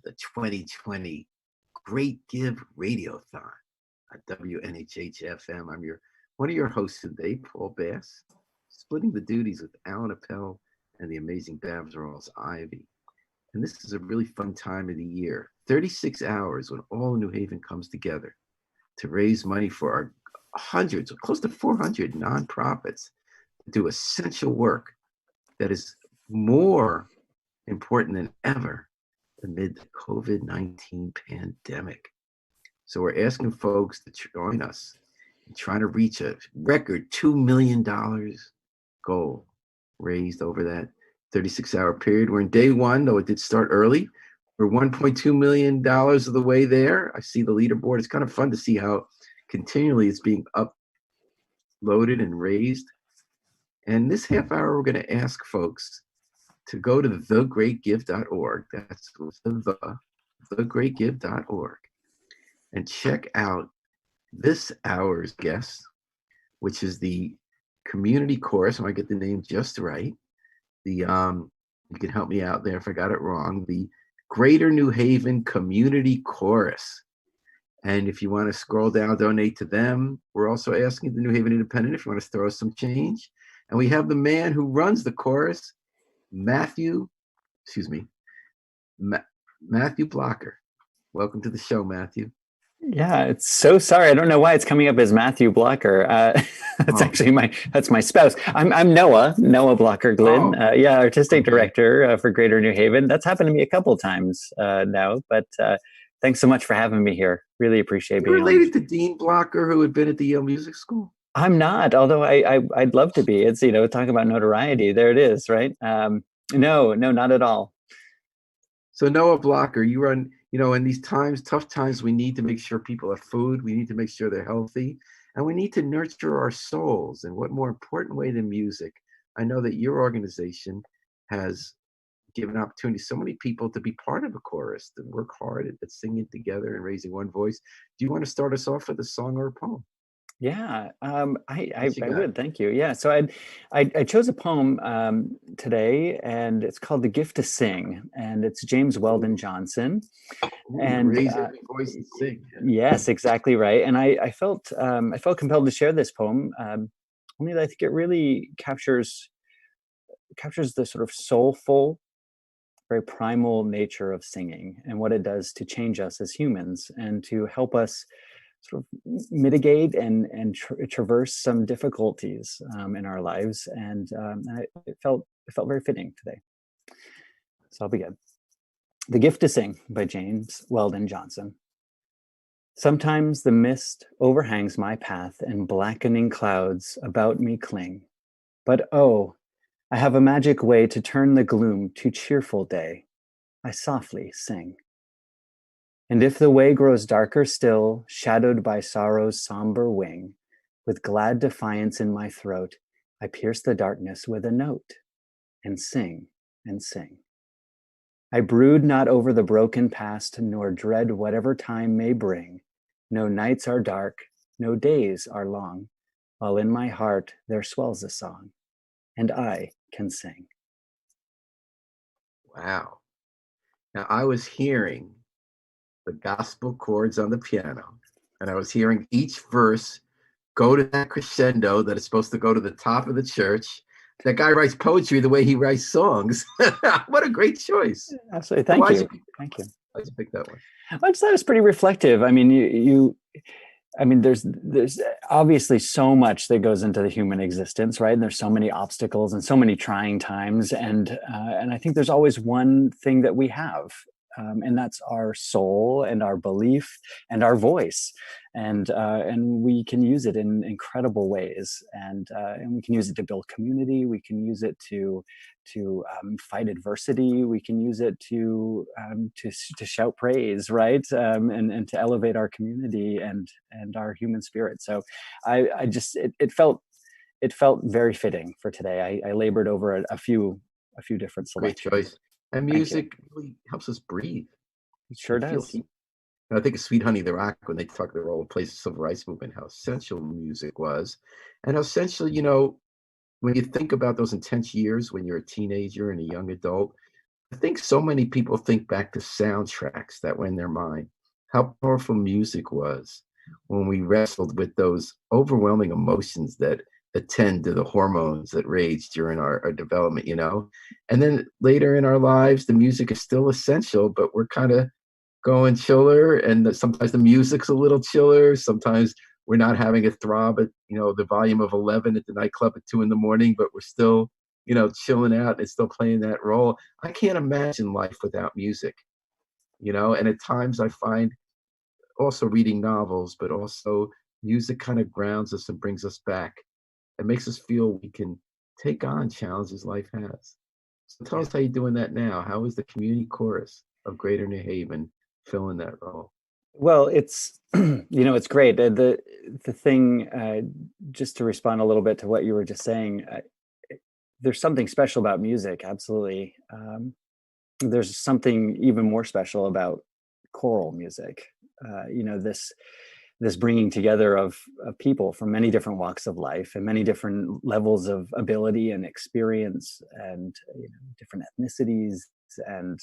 the 2020 Great Give Radiothon at WNHH-FM. I'm one of your hosts today, Paul Bass, splitting the duties with Alan Appel and the amazing Babs Rawls-Ivy. And this is a really fun time of the year, 36 hours when all New Haven comes together to raise money for our hundreds, close to 400 nonprofits to do essential work that is more important than ever amid the COVID-19 pandemic. So we're asking folks to join us in trying to reach a record $2 million goal raised over that 36-hour period. We're in day one, though it did start early. We're $1.2 million of the way there. I see the leaderboard. It's kind of fun to see how continually it's being uploaded and raised. And this half hour, we're going to ask folks to go to thegreatgive.org. That's thegreatgive.org, and check out this hour's guest, which is the community chorus. I might get the name just right. You can help me out there if I got it wrong. The Greater New Haven Community Chorus. And if you want to scroll down, donate to them. We're also asking the New Haven Independent if you want to throw us some change. And we have the man who runs the chorus, Matthew Blocker. Welcome to the show, Matthew. Yeah, it's so sorry. I don't know why it's coming up as Matthew Blocker. That's my spouse. I'm Noah Blocker Glynn. Artistic director for Greater New Haven. That's happened to me a couple times now, but thanks so much for having me here. Really appreciate being related to Dean Blocker, who had been at the Yale Music School. I'm not, although I'd love to be. It's, talking about notoriety. There it is, right? No, not at all. So Noah Blocker, you run, in these times, tough times, we need to make sure people have food. We need to make sure they're healthy, and we need to nurture our souls. And what more important way than music? I know that your organization has given opportunity to so many people to be part of a chorus, to work hard at singing together and raising one voice. Do you want to start us off with a song or a poem? Yeah, I would. Thank you. Yeah, so I chose a poem today, and it's called "The Gift to Sing," and it's James Weldon Johnson. And raise every voice and sing. Yes, exactly right. And I felt compelled to share this poem, only that I think it really captures the sort of soulful, very primal nature of singing and what it does to change us as humans and to help us sort of mitigate and traverse some difficulties in our lives, and it felt very fitting today. So I'll begin. The Gift to Sing by James Weldon Johnson. Sometimes the mist overhangs my path, and blackening clouds about me cling. But oh, I have a magic way to turn the gloom to cheerful day. I softly sing. And if the way grows darker still, shadowed by sorrow's somber wing, with glad defiance in my throat, I pierce the darkness with a note, and sing and sing. I brood not over the broken past, nor dread whatever time may bring. No nights are dark, no days are long, while in my heart there swells a song, and I can sing. Wow. Now I was hearing the gospel chords on the piano, and I was hearing each verse go to that crescendo that is supposed to go to the top of the church. That guy writes poetry the way he writes songs. What a great choice. Absolutely. Thank you. Thank you. Why'd you pick that one? I just thought it was pretty reflective. I mean, there's obviously so much that goes into the human existence, right? And there's so many obstacles and so many trying times. And I think there's always one thing that we have, and that's our soul and our belief and our voice, and we can use it in incredible ways, and we can use it to build community. We can use it to fight adversity. We can use it to shout praise, right? And to elevate our community and our human spirit. So it felt very fitting for today. I labored over a few different selections. Great choice. And music really helps us breathe. It sure does. I think of Sweet Honey the Rock when they talk the role of place of civil rights movement, how essential music was, and how essential, when you think about those intense years when you're a teenager and a young adult, I think so many people think back to soundtracks that were in their mind, how powerful music was when we wrestled with those overwhelming emotions that attend to the hormones that rage during our development, you know? And then later in our lives, the music is still essential, but we're kind of going chiller, and sometimes the music's a little chiller. Sometimes we're not having a throb at the volume of 11 at the nightclub at 2 in the morning, but we're still chilling out and still playing that role. I can't imagine life without music, and at times I find also reading novels, but also music kind of grounds us and brings us back. It makes us feel we can take on challenges life has. So tell Yeah. us how you're doing that now. How is the community chorus of Greater New Haven filling that role? Well, it's it's great. The thing, just to respond a little bit to what you were just saying, there's something special about music. Absolutely, there's something even more special about choral music. This bringing together of people from many different walks of life and many different levels of ability and experience, and different ethnicities, and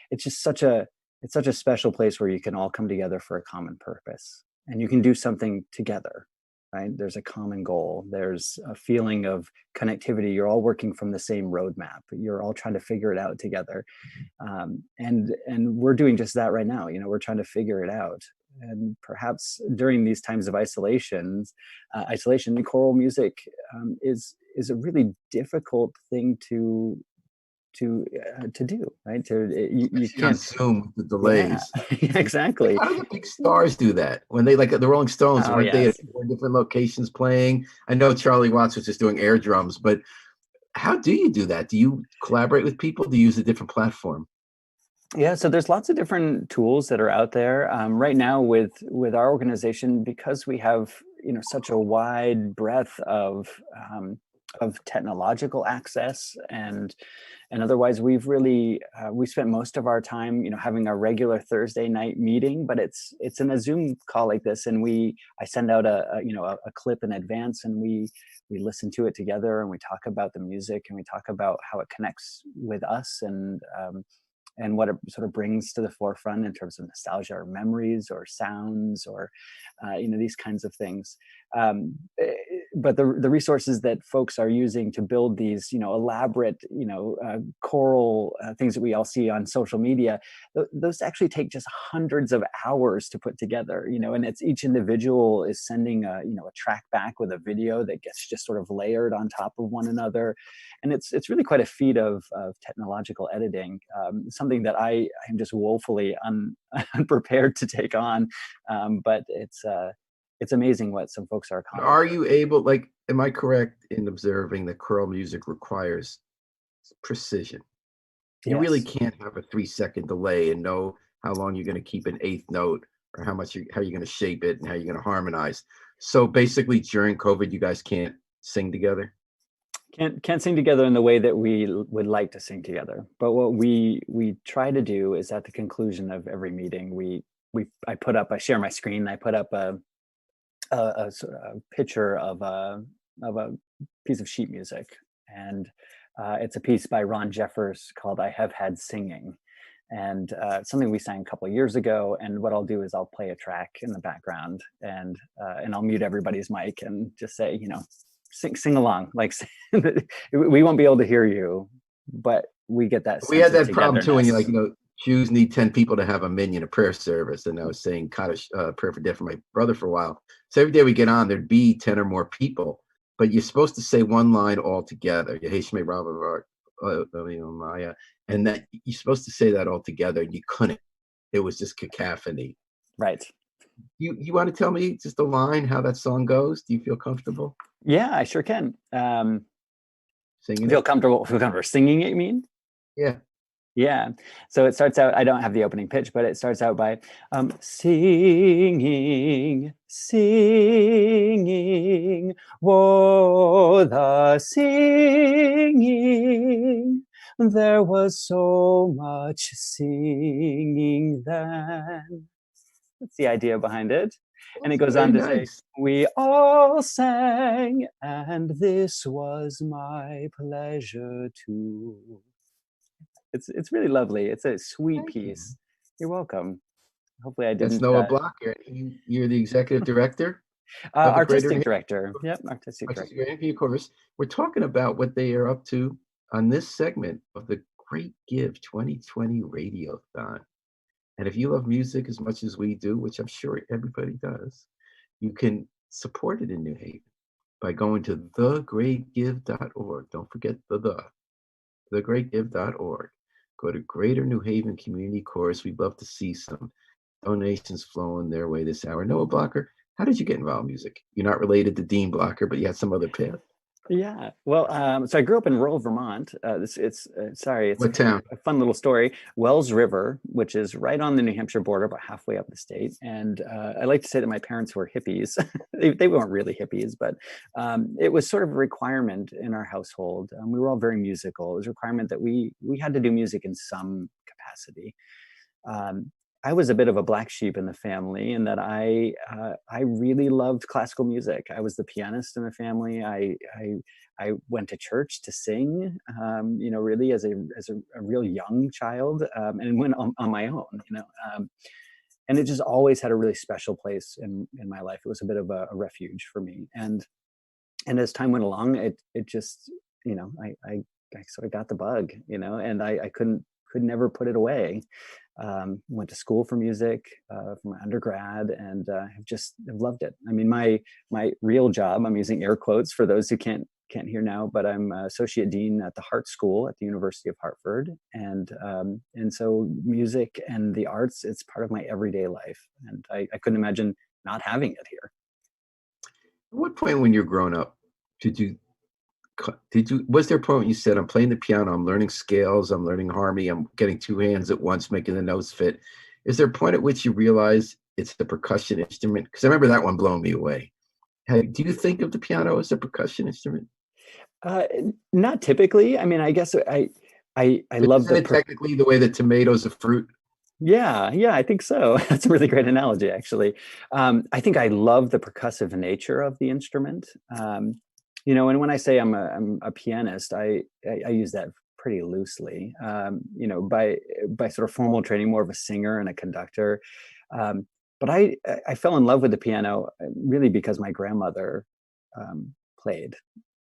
it's just such a special place where you can all come together for a common purpose, and you can do something together, right? There's a common goal, there's a feeling of connectivity, you're all working from the same roadmap, you're all trying to figure it out together. And we're doing just that right now. We're trying to figure it out. And perhaps during these times of isolation, choral music is a really difficult thing to do, right? You Especially on can't. Zoom with the Yeah, delays. Like, exactly. how do the big stars do that? When they, like the Rolling Stones, Oh weren't they at yes. 4 different locations playing? I know Charlie Watts was just doing air drums, but how do you do that? Do you collaborate with people? Do you use a different platform? Yeah, so there's lots of different tools that are out there right now with our organization, because we have such a wide breadth of technological access, and otherwise we've really we spent most of our time having a regular Thursday night meeting, but it's in a Zoom call like this, and I send out a clip in advance, and we listen to it together, and we talk about the music, and we talk about how it connects with us, and what it sort of brings to the forefront in terms of nostalgia or memories or sounds or these kinds of things. But the resources that folks are using to build these elaborate choral things that we all see on social media, those actually take just hundreds of hours to put together, and it's each individual is sending a track back with a video that gets just sort of layered on top of one another, and it's really quite a feat of technological editing, something that I am just woefully unprepared to take on, but it's amazing what some folks are accomplishing. Are you able, like, am I correct in observing that choral music requires precision? You really Yes. can't have a 3-second delay and know how long you're going to keep an eighth note, or how you're going to shape it and how you're going to harmonize. So basically, during COVID, you guys can't sing together. Can't sing together in the way that we would like to sing together, but what we try to do is at the conclusion of every meeting, I share my screen, I put up a sort of picture of a piece of sheet music, and it's a piece by Ron Jeffers called "I Have Had Singing," and it's something we sang a couple of years ago. And what I'll do is I'll play a track in the background, and I'll mute everybody's mic and just say, sing along, like we won't be able to hear you, but we get that We sense had of that problem too, when you're like, togetherness. Jews need 10 people to have a minyan, a prayer service. And I was saying Kaddish prayer for death for my brother for a while. So every day we get on, there'd be 10 or more people, but you're supposed to say one line all together. Yeheshme Rabba Maya. And that you're supposed to say that all together, and you couldn't. It was just cacophony. Right. You want to tell me just a line how that song goes? Do you feel comfortable Yeah, I sure can. singing it? Feel comfortable singing it, you mean? Yeah. Yeah. So it starts out, I don't have the opening pitch, but it starts out by singing, singing, whoa, the singing. There was so much singing then. That's the idea behind it. And it That's goes very on to say, nice. we all sang, and this was my pleasure too. It's really lovely. It's a sweet Thank you. piece. You're welcome. Hopefully I That's didn't Noah Blocker. You're the executive director of the Greater New artistic Haven director. Yep, artistic director. Artistic Haven Chorus. We're talking about what they are up to on this segment of the Great Give 2020 Radiothon. And if you love music as much as we do, which I'm sure everybody does, you can support it in New Haven by going to thegreatgive.org. Don't forget thegreatgive.org. Go to Greater New Haven Community Chorus. We'd love to see some donations flowing their way this hour. Noah Blocker, how did you get involved in music? You're not related to Dean Blocker, but you had some other path. Yeah, well, so I grew up in rural Vermont. It's What town? a fun little story. Wells River, which is right on the New Hampshire border, about halfway up the state. And I like to say that my parents were hippies. They weren't really hippies, but it was sort of a requirement in our household. We were all very musical. It was a requirement that we had to do music in some capacity. Um, I was a bit of a black sheep in the family in that I really loved classical music. I was the pianist in the family. I went to church to sing, really as a real young child, and went on my own, and it just always had a really special place in my life. It was a bit of a refuge for me, and as time went along, it just, I sort of got the bug, and I could never put it away. Went to school for music for my undergrad, and have loved it. I mean, my real job, I'm using air quotes for those who can't hear now, but I'm associate dean at the Hart School at the University of Hartford, and so music and the arts, it's part of my everyday life, and I couldn't imagine not having it here. At what point when you're grown up did you was there a point when you said, I'm playing the piano, I'm learning scales, I'm learning harmony, I'm getting two hands at once, making the notes fit? Is there a point at which you realize it's the percussion instrument? Because I remember that one blowing me away. Do you think of the piano as a percussion instrument? Uh, Not typically. I mean, I guess I love Isn't it technically the way that tomatoes are fruit? Yeah, I think so. That's a really great analogy, actually. I think I love the percussive nature of the instrument. And when I say I'm a pianist, I use that pretty loosely. By sort of formal training, more of a singer and a conductor. But I fell in love with the piano really because my grandmother played.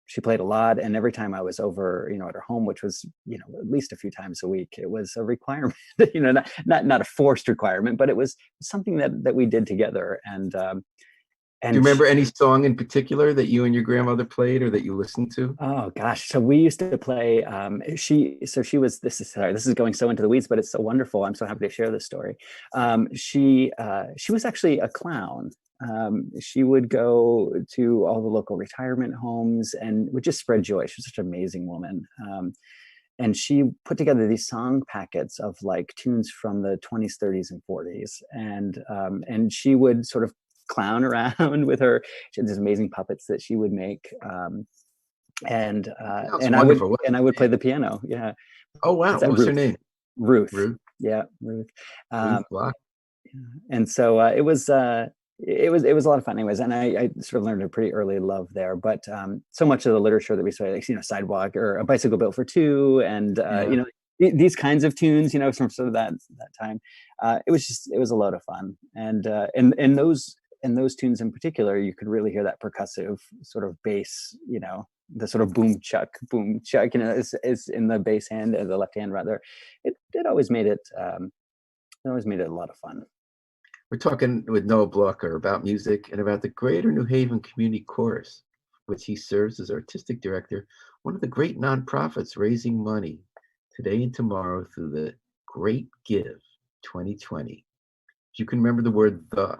She played a lot, and every time I was over, at her home, which was, at least a few times a week, it was a requirement. Not a forced requirement, but it was something that we did together. And do you remember any song in particular that you and your grandmother played or that you listened to? Oh gosh, so we used to play. She was. This is going so into the weeds, but it's so wonderful. I'm so happy to share this story. She was actually a clown. She would go to all the local retirement homes and would just spread joy. She was such an amazing woman. And she put together these song packets of like tunes from the 20s, 30s, and 40s. And she would sort of clown around with her. She had these amazing puppets that she would make. And I would play the piano. Yeah. Oh, wow. What was her name? Ruth. Ruth. Yeah. Ruth. Ruth Block. And so it was a lot of fun anyways. And I sort of learned a pretty early love there, but so much of the literature that we saw, like, Sidewalk or A Bicycle Built for Two, and these kinds of tunes, from sort of that time, it was a lot of fun. And those tunes in particular, you could really hear that percussive sort of bass, the sort of boom chuck, is in the bass hand, or the left hand rather. It always made it a lot of fun. We're talking with Noah Blocker about music and about the Greater New Haven Community Chorus, which he serves as artistic director, one of the great nonprofits raising money today and tomorrow through the Great Give 2020. If you can remember the word "the,"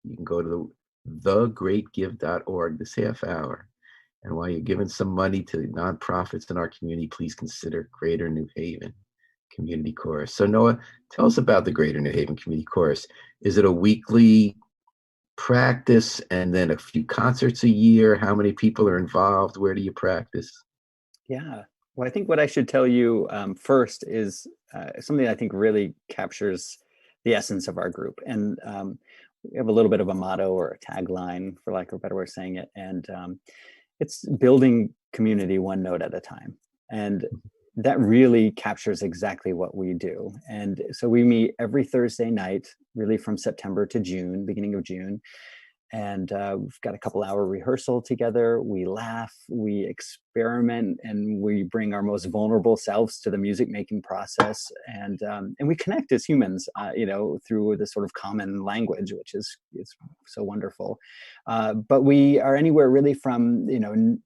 you can go to thegreatgive.org this half hour. And while you're giving some money to nonprofits in our community, please consider Greater New Haven Community Chorus. So Noah, tell us about the Greater New Haven Community Chorus. Is it a weekly practice and then a few concerts a year? How many people are involved? Where do you practice? Yeah. Well, I think what I should tell you first is something I think really captures the essence of our group. And we have a little bit of a motto or a tagline, for lack of a better way of saying it. And it's building community one note at a time. And that really captures exactly what we do. And so we meet every Thursday night, really from September to June, beginning of June. And we've got a couple hour rehearsal together. We laugh, we experiment, and we bring our most vulnerable selves to the music making process. And we connect as humans, through this sort of common language, which is so wonderful. But we are anywhere really from the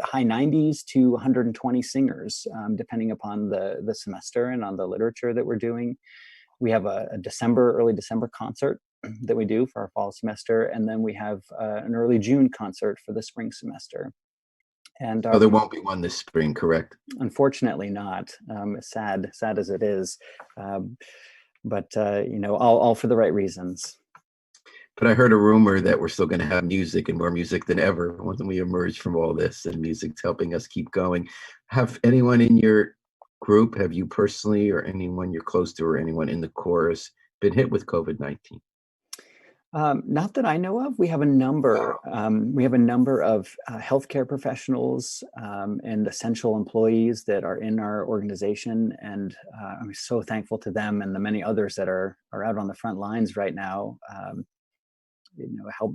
high 90s to 120 singers, depending upon the semester and on the literature that we're doing. We have a early December concert that we do for our fall semester, and then we have an early June concert for the spring semester. And Oh, there won't be one this spring, correct? Unfortunately not. Sad as it is, but all for the right reasons. But I heard a rumor that we're still going to have music, and more music than ever when we emerge from all this, and music's helping us keep going. Have anyone in your group, have you personally, or anyone you're close to, or anyone in the chorus, been hit with COVID-19? Not that I know of. We have a number. We have a number of healthcare professionals and essential employees that are in our organization, and I'm so thankful to them and the many others that are out on the front lines right now.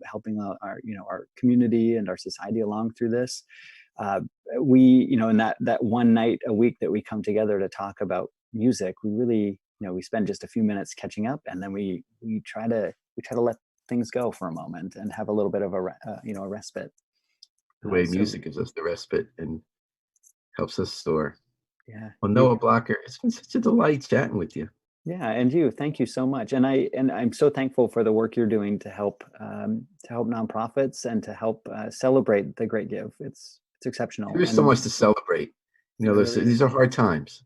Helping our community and our society along through this. We in that one night a week that we come together to talk about music, we really we spend just a few minutes catching up, and then we try to let things go for a moment and have a little bit of a respite. The way music gives us the respite and helps us soar. Yeah. Well, Noah Blocker, it's been such a delight chatting with you. Yeah, and you, thank you so much. And I'm so thankful for the work you're doing to help nonprofits and to help celebrate the great give. It's exceptional. There's so much to celebrate. These are hard times,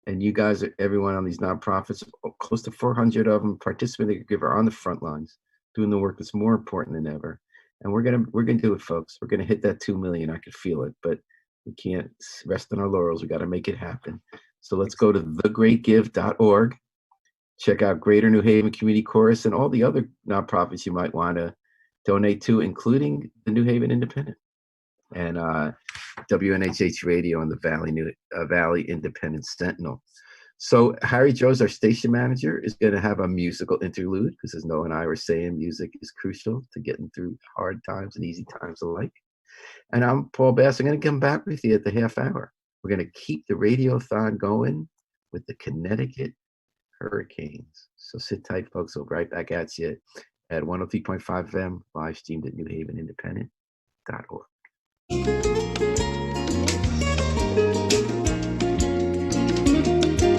and you guys, everyone on these nonprofits, close to 400 of them, participating give are on the front lines, doing the work that's more important than ever. And we're gonna do it, folks. We're gonna hit that 2 million. I could feel it, but we can't rest on our laurels. We got to make it happen. So let's go to thegreatgive.org. Check out Greater New Haven Community Chorus and all the other nonprofits you might want to donate to, including the New Haven Independent and WNHH Radio and the Valley Independent Sentinel. So Harry Joes, our station manager, is going to have a musical interlude because, as Noah and I were saying, music is crucial to getting through hard times and easy times alike. And I'm Paul Bass. I'm going to come back with you at the half hour. We're going to keep the radiothon going with the Connecticut Hurricanes. So sit tight, folks. We'll be right back at you at 103.5 FM, live streamed at newhavenindependent.org.